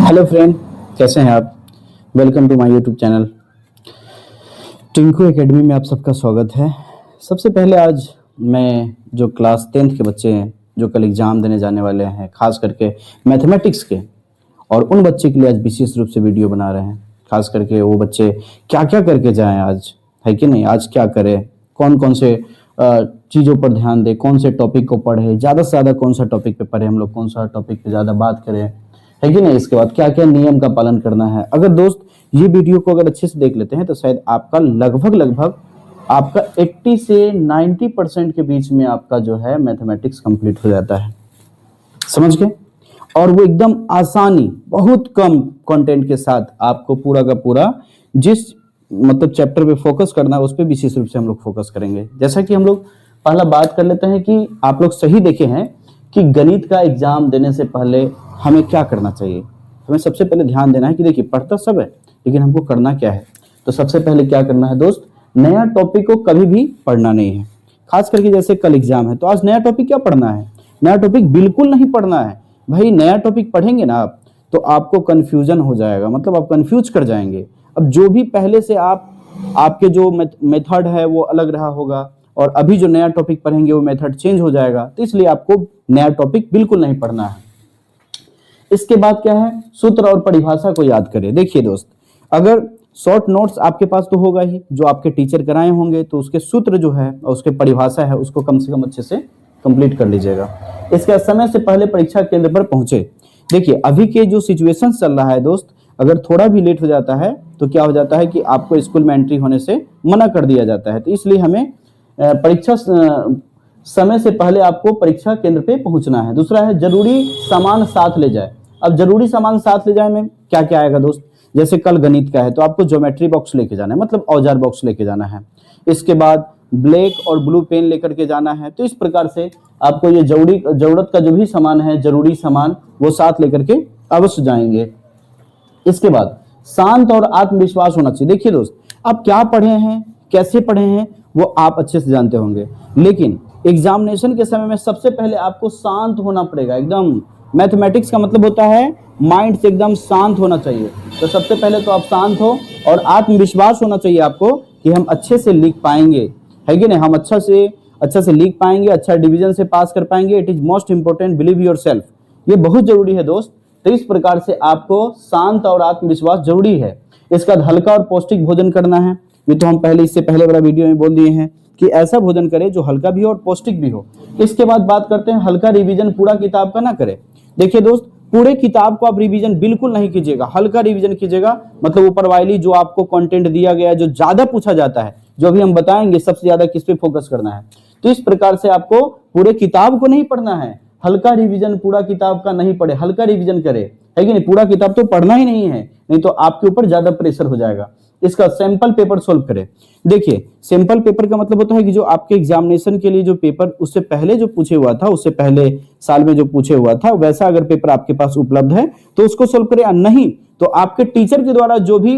Hello friend, कैसे हैं आप। Welcome to my YouTube channel Tinku academy में आप सबका स्वागत है। सबसे पहले आज मैं जो क्लास 10th के बच्चे हैं जो कल एग्ज़ाम देने जाने वाले हैं, खास करके मैथमेटिक्स के, और उन बच्चे के लिए आज विशेष रूप से वीडियो बना रहे हैं। खास करके वो बच्चे क्या क्या करके जाएं आज, है कि नहीं, आज क्या करें, कौन कौन से चीज़ों पर ध्यान दें, कौन से टॉपिक को पढ़े, ज़्यादा से ज़्यादा कौन सा टॉपिक पे पढ़े हम लोग, कौन सा टॉपिक पे ज़्यादा बात करें, है कि नहीं। इसके बाद क्या क्या नियम का पालन करना है। अगर दोस्त ये वीडियो को अगर अच्छे से देख लेते हैं तो शायद आपका लगभग आपका 80 से 90% के बीच में आपका जो है मैथमेटिक्स कंप्लीट हो जाता है, समझ गए। और वो एकदम आसानी, बहुत कम कंटेंट के साथ आपको पूरा का पूरा जिस मतलब चैप्टर पे फोकस करना है उस पर विशेष रूप से हम लोग फोकस करेंगे। जैसा कि हम लोग पहला बात कर लेते हैं कि आप लोग सही देखे हैं कि गणित का एग्जाम देने से पहले हमें क्या करना चाहिए। हमें सबसे पहले ध्यान देना है कि देखिए पढ़ता सब है लेकिन हमको करना क्या है। तो सबसे पहले क्या करना है दोस्त, नया टॉपिक को कभी भी पढ़ना नहीं है। खास करके जैसे कल एग्जाम है तो आज नया टॉपिक क्या पढ़ना है, नया टॉपिक बिल्कुल नहीं पढ़ना है भाई। नया टॉपिक पढ़ेंगे ना आप तो आपको कंफ्यूजन हो जाएगा, मतलब आप कंफ्यूज कर जाएंगे। अब जो भी पहले से आपके जो मेथड है वो अलग रहा होगा और अभी जो नया टॉपिक पढ़ेंगे वो मेथड चेंज हो जाएगा, तो इसलिए आपको नया टॉपिक बिल्कुल नहीं पढ़ना है। इसके बाद क्या है, सूत्र और परिभाषा को याद करें। देखिए दोस्त, अगर शॉर्ट नोट्स आपके पास तो होगा ही, जो आपके टीचर कराए होंगे, तो उसके सूत्र जो है और उसके परिभाषा है उसको कम से कम अच्छे से कंप्लीट कर लीजिएगा। इसके समय से पहले परीक्षा केंद्र पर पहुंचे। देखिए अभी के जो सिचुएशन चल रहा है दोस्त, अगर थोड़ा भी लेट हो जाता है तो क्या हो जाता है कि आपको स्कूल में एंट्री होने से मना कर दिया जाता है। तो इसलिए हमें परीक्षा समय से पहले आपको परीक्षा केंद्र पे पहुंचना है। दूसरा है जरूरी सामान साथ ले जाए। अब जरूरी सामान साथ ले जाए में क्या क्या आएगा दोस्त, जैसे कल गणित का है तो आपको ज्योमेट्री बॉक्स लेके जाना है, मतलब औजार बॉक्स लेके जाना है। इसके बाद ब्लैक और ब्लू पेन लेकर के जाना है। तो इस प्रकार से आपको ये जरूरत का जो भी सामान है, जरूरी सामान, वो साथ लेकर के अवश्य जाएंगे। इसके बाद शांत और आत्मविश्वास होना चाहिए। देखिए दोस्त, आप क्या पढ़े हैं, कैसे पढ़े हैं वो आप अच्छे से जानते होंगे, लेकिन एग्जामिनेशन के समय में सबसे पहले आपको शांत होना पड़ेगा। एकदम मैथमेटिक्स का मतलब होता है माइंड से एकदम शांत होना चाहिए। तो सबसे पहले तो आप शांत हो और आत्मविश्वास होना चाहिए आपको कि हम अच्छे से लिख पाएंगे, है कि नहीं, हम अच्छा से लिख पाएंगे, अच्छा डिवीजन से पास कर पाएंगे। It is most important, believe yourself, ये बहुत जरूरी है दोस्त। तो इस प्रकार से आपको शांत और आत्मविश्वास जरूरी है। इसका हल्का और पौष्टिक भोजन करना है। ये तो हम इससे पहले वाला वीडियो में बोल दिए हैं कि ऐसा भोजन करें जो हल्का भी हो और पौष्टिक भी हो। इसके बाद बात करते हैं हल्का रिवीजन पूरा किताब का ना करें। देखिए दोस्त, पूरे किताब को आप रिवीजन बिल्कुल नहीं कीजिएगा, हल्का रिवीजन कीजिएगा। मतलब ऊपर वाली जो आपको कंटेंट दिया गया है, जो ज्यादा पूछा जाता है, जो अभी हम बताएंगे सबसे ज्यादा किस पे फोकस करना है। तो इस प्रकार से आपको पूरे किताब को नहीं पढ़ना है, हल्का रिवीजन पूरा किताब का नहीं पढ़े, हल्का रिवीजन करे, है कि नहीं। पूरा किताब तो पढ़ना ही नहीं है, नहीं तो आपके ऊपर ज्यादा प्रेशर हो जाएगा। इसका सैंपल पेपर सोल्व करें। देखिए सैंपल पेपर का मतलब होता है कि जो आपके एग्जामिनेशन के लिए जो पेपर उससे पहले जो पूछे हुआ था, उससे पहले साल में जो पूछे हुआ था, वैसा अगर पेपर आपके पास उपलब्ध है तो उसको सोल्व करें, नहीं तो आपके टीचर के द्वारा जो भी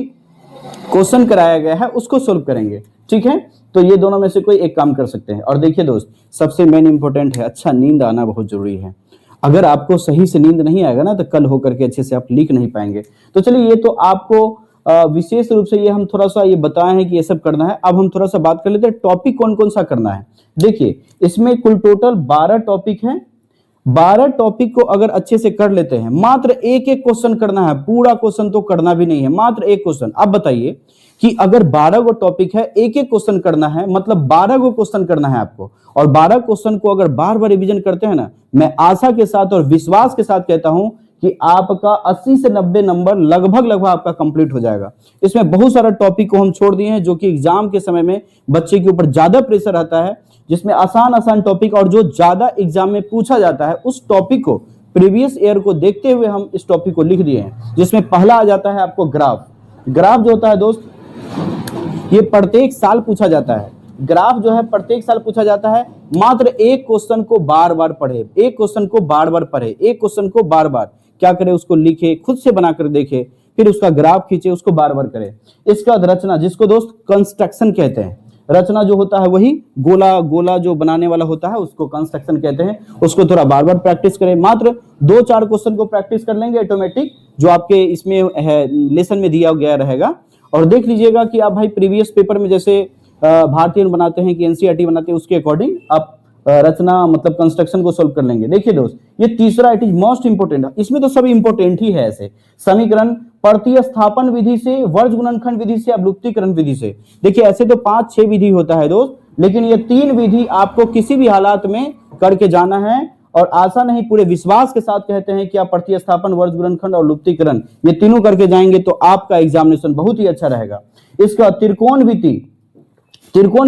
क्वेश्चन कराया गया है उसको सोल्व करेंगे, ठीक है। तो ये दोनों में से कोई एक काम कर सकते हैं। और देखिए दोस्त, सबसे मेन इंपॉर्टेंट है अच्छा नींद आना बहुत जरूरी है। अगर आपको सही से नींद नहीं आएगा ना तो कल होकर के अच्छे से आप लिख नहीं पाएंगे। तो चलिए, ये तो आपको विशेष रूप से ये हम थोड़ा सा ये बताए हैं कि ये सब करना है। अब हम थोड़ा सा बात कर लेते हैं टॉपिक कौन कौन सा करना है। देखिए इसमें कुल टोटल 12 टॉपिक है। 12 टॉपिक को अगर अच्छे से कर लेते हैं, मात्र एक एक क्वेश्चन करना है, पूरा क्वेश्चन तो करना भी नहीं है, मात्र एक क्वेश्चन। अब बताइए कि अगर 12 गो टॉपिक है, एक एक क्वेश्चन करना है, मतलब 12 गो क्वेश्चन करना है आपको। और 12 क्वेश्चन को अगर बार बार रिवीजन करते हैं ना, मैं आशा के साथ और विश्वास के साथ कहता हूं कि आपका 80 से 90 नंबर लगभग आपका कंप्लीट हो जाएगा। इसमें बहुत सारा टॉपिक को हम छोड़ दिए हैं जो कि एग्जाम के समय में बच्चे के ऊपर ज्यादा प्रेशर आता है, जिसमें आसान टॉपिक और जो ज्यादा एग्जाम में पूछा जाता है उस टॉपिक को, प्रीवियस ईयर को देखते हुए हम इस टॉपिक को लिख दिए हैं। जिसमें पहला आ जाता है आपको ग्राफ। ग्राफ जो होता है दोस्त, ये प्रत्येक साल पूछा जाता है। ग्राफ जो है प्रत्येक साल पूछा जाता है। मात्र एक क्वेश्चन को बार बार पढ़े, एक क्वेश्चन को बार बार पढ़े, एक क्वेश्चन को बार बार क्या करे, उसको लिखे, खुद से बनाकर देखे, फिर उसका ग्राफ खींचे, उसको बार बार करे। इसके बाद रचना, जिसको दोस्त कंस्ट्रक्शन कहते हैं। रचना जो होता है वही गोला गोला जो बनाने वाला होता है उसको कंस्ट्रक्शन कहते हैं। उसको थोड़ा बार बार प्रैक्टिस करें, मात्र 2-4 क्वेश्चन को प्रैक्टिस कर लेंगे ऑटोमेटिक, जो आपके इसमें है लेसन में दिया गया रहेगा। और देख लीजिएगा कि आप भाई प्रीवियस पेपर में जैसे भारतीय बनाते हैं कि एनसीईआरटी बनाते हैं, उसके अकॉर्डिंग आप रचना मतलब कंस्ट्रक्शन को सोल्व कर लेंगे। देखिए दोस्त, ये तीसरा इट इज मोस्ट इंपोर्टेंट, इसमें तो सब इंपोर्टेंट ही है। ऐसे समीकरण प्रतिस्थापन विधि से, वर्ज गुणनखंड विधि से, अवलुप्तीकरण विधि से। देखिए ऐसे तो 5-6 विधि होता है दोस्त, लेकिन ये 3 विधि आपको किसी भी हालात में करके जाना है। और आशा नहीं पूरे विश्वास के साथ कहते हैं कि आप प्रतिस्थापन, वर्ज गुणनखंड और लुप्तीकरण ये तीनों करके जाएंगे तो आपका एग्जामिनेशन बहुत ही अच्छा रहेगा। इसका त्रिकोण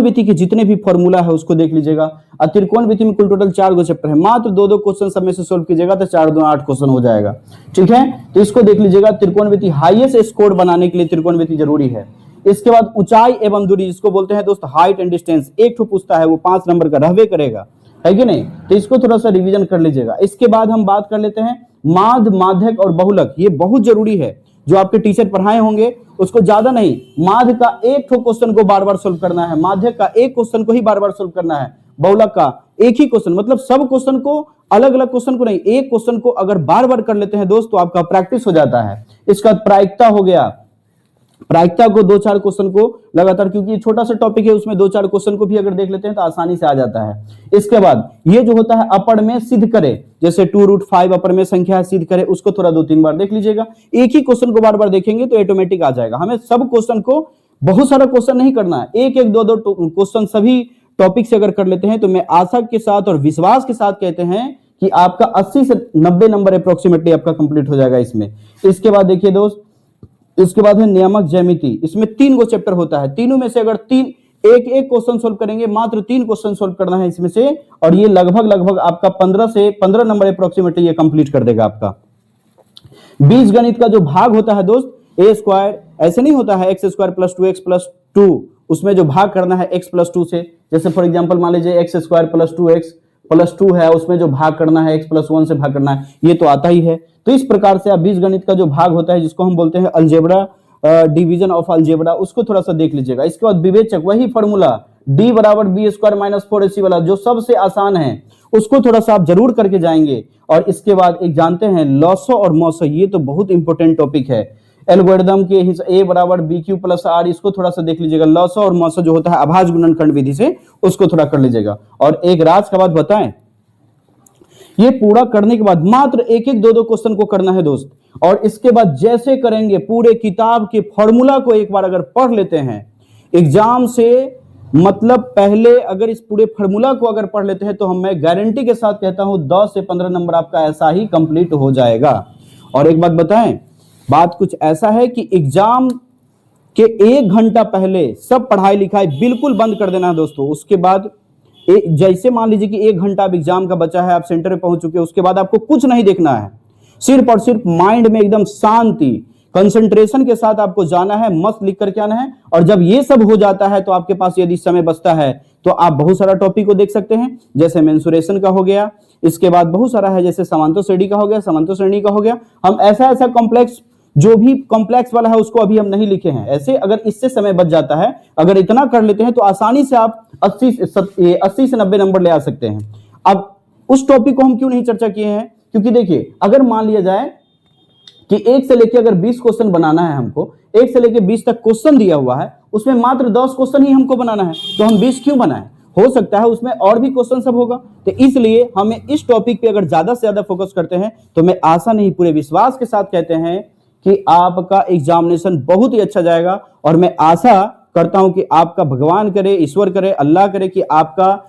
विधि के जितने भी फॉर्मूला है उसको देख लीजिएगा। और त्रिकोण विधि में कुल टोटल 4 गो चैप्टर है, मात्र 2-2 क्वेश्चन सब में से सोल्व कीजिएगा तो 4-2 8 क्वेश्चन हो जाएगा। ठीक है, तो इसको देख लीजिएगा। त्रिकोण विधि हाईएस्ट स्कोर बनाने के लिए त्रिकोण विधि जरूरी है। इसके बाद ऊंचाई एवं दूरी, जिसको बोलते हैं दोस्त हाइट एंड डिस्टेंस, एक ठो पूछता है वो 5 नंबर का रहबे करेगा, है कि नहीं, तो इसको थोड़ा सा रिवीजन कर लीजिएगा। इसके बाद हम बात कर लेते हैं माध्य, माध्यक और बहुलक। ये बहुत जरूरी है, जो आपके टीचर पढ़ाए होंगे उसको ज्यादा नहीं, माध्य का एक ठो क्वेश्चन को बार बार सोल्व करना है, माध्यक का एक क्वेश्चन को ही बार बार सोल्व करना है, बहुलक का एक ही क्वेश्चन, मतलब सब क्वेश्चन को अलग अलग क्वेश्चन को नहीं, एक क्वेश्चन को अगर बार बार कर लेते हैं दोस्त तो आपका प्रैक्टिस हो जाता है। इसका प्रायिकता हो गया, प्रायिकता को 2-4 क्वेश्चन को लगातार, क्योंकि छोटा सा टॉपिक है उसमें 2-4 क्वेश्चन को भी अगर देख लेते हैं तो आसानी से आ जाता है। इसके बाद ये जो होता है अपर में सिद्ध करे, जैसे 2√5 अपर में संख्या सिद्ध करे, उसको थोड़ा 2-3 बार देख लीजिएगा। एक ही क्वेश्चन को बार बार देखेंगे तो ऑटोमेटिक आ जाएगा। हमें सब क्वेश्चन को बहुत सारा क्वेश्चन नहीं करना है, 1-1, 2-2 क्वेश्चन सभी टॉपिक से अगर कर लेते हैं तो मैं आशा के साथ और विश्वास के साथ कहते हैं कि आपका 80 से 90 नंबर अप्रोक्सीमेटली आपका कंप्लीट हो जाएगा इसमें। इसके बाद देखिए दोस्त, इसके बाद है नियामक ज्यामिति। इसमें 3 गो चैप्टर होता है, तीनों में से अगर एक क्वेश्चन सोल्व करेंगे, मात्र 3 क्वेश्चन सोल्व करना है इसमें से, और ये लगभग आपका 15 नंबर अप्रोक्सीमेटली ये कंप्लीट कर देगा आपका। बीज गणित का जो भाग होता है दोस्त, ए स्क्वायर ऐसे नहीं होता है x² + 2x + 2, उसमें जो भाग करना है x + 2 से, जैसे फॉर एग्जांपल मान लीजिए x² + 2x + 2 है, उसमें जो भाग करना है x + 1 से भाग करना है, ये तो आता ही है। तो इस प्रकार से आप बीजगणित का जो भाग होता है जिसको हम बोलते हैं अलजेब्रा, डिवीजन ऑफ अलजेब्रा, उसको थोड़ा सा देख लीजिएगा। इसके बाद विवेचक, वही फॉर्मूला d = b² - 4ac वाला जो सबसे आसान है, उसको थोड़ा सा आप जरूर करके जाएंगे। और इसके बाद एक जानते हैं लॉसो और मॉसो, ये तो बहुत इंपॉर्टेंट टॉपिक है। एल्गोरिदम के a = bq + r, इसको थोड़ा सा देख लीजिएगा। लॉसो और मॉसो जो होता है अभाज्य गुणनखंड विधि से, उसको थोड़ा कर लीजिएगा। और एक राज का बात बताएं, ये पूरा करने के बाद मात्र 1-1, 2-2 क्वेश्चन को करना है दोस्त। और इसके बाद जैसे करेंगे पूरे किताब के फॉर्मूला को एक बार अगर पढ़ लेते हैं एग्जाम से, मतलब पहले अगर इस पूरे फॉर्मूला को अगर पढ़ लेते हैं तो मैं गारंटी के साथ कहता हूं 10 से 15 नंबर आपका ऐसा ही कंप्लीट हो जाएगा। और एक बात बताएं, बात कुछ ऐसा है कि एग्जाम के 1 घंटा पहले सब पढ़ाई लिखाई बिल्कुल बंद कर देना है दोस्तों। उसके बाद जैसे मान लीजिए कि 1 घंटा अब एग्जाम का बचा है, आप सेंटर पे पहुंच चुके हैं, उसके बाद आपको कुछ नहीं देखना है, सिर्फ और सिर्फ माइंड में एकदम शांति, कंसंट्रेशन के साथ आपको जाना है, मस्त लिख करके आना है। और जब ये सब हो जाता है तो आपके पास यदि समय बचता है तो आप बहुत सारा टॉपिक को देख सकते हैं, जैसे मेंसुरेशन का हो गया, इसके बाद बहुत सारा है जैसे समांतर श्रेणी का हो गया, समांतर श्रेणी का हो गया। हम ऐसा कॉम्प्लेक्स, जो भी कॉम्प्लेक्स वाला है उसको अभी हम नहीं लिखे हैं। ऐसे अगर इससे समय बच जाता है, अगर इतना कर लेते हैं तो आसानी से आप 80 से 90 नंबर ले आ सकते हैं। अब उस टॉपिक को हम क्यों नहीं चर्चा किए हैं, क्योंकि देखिए अगर मान लिया जाए कि 1 से लेकर अगर 20 क्वेश्चन बनाना है हमको, 1 से लेकर 20 तक क्वेश्चन दिया हुआ है, उसमें मात्र 10 क्वेश्चन ही हमको बनाना है, तो हम 20 क्यों बनाएं? हो सकता है उसमें और भी क्वेश्चन सब होगा। तो इसलिए हमें इस टॉपिक पे अगर ज्यादा से ज्यादा फोकस करते हैं तो मैं आशा नहीं पूरे विश्वास के साथ कहते हैं कि आपका एग्जामिनेशन बहुत ही अच्छा जाएगा। और मैं आशा करता हूं कि आपका भगवान करे, ईश्वर करे, अल्लाह करे कि आपका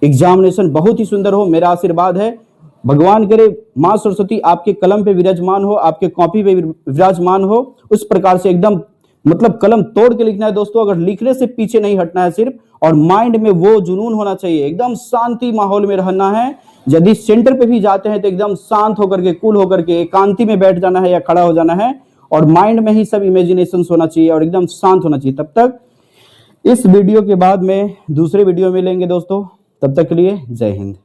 एग्जामिनेशन बहुत ही सुंदर हो। मेरा आशीर्वाद है, भगवान करे मां सरस्वती आपके कलम पे विराजमान हो, आपके कॉपी पे विराजमान हो। उस प्रकार से एकदम मतलब कलम तोड़ के लिखना है दोस्तों, अगर लिखने से पीछे नहीं हटना है सिर्फ, और माइंड में वो जुनून होना चाहिए, एकदम शांति माहौल में रहना है। यदि सेंटर पे भी जाते हैं तो एकदम शांत होकर के, कूल होकर के एकांति में बैठ जाना है या खड़ा हो जाना है, और माइंड में ही सब इमेजिनेशन होना चाहिए और एकदम शांत होना चाहिए। तब तक इस वीडियो के बाद में दूसरे वीडियो में मिलेंगे दोस्तों, तब तक के लिए जय हिंद।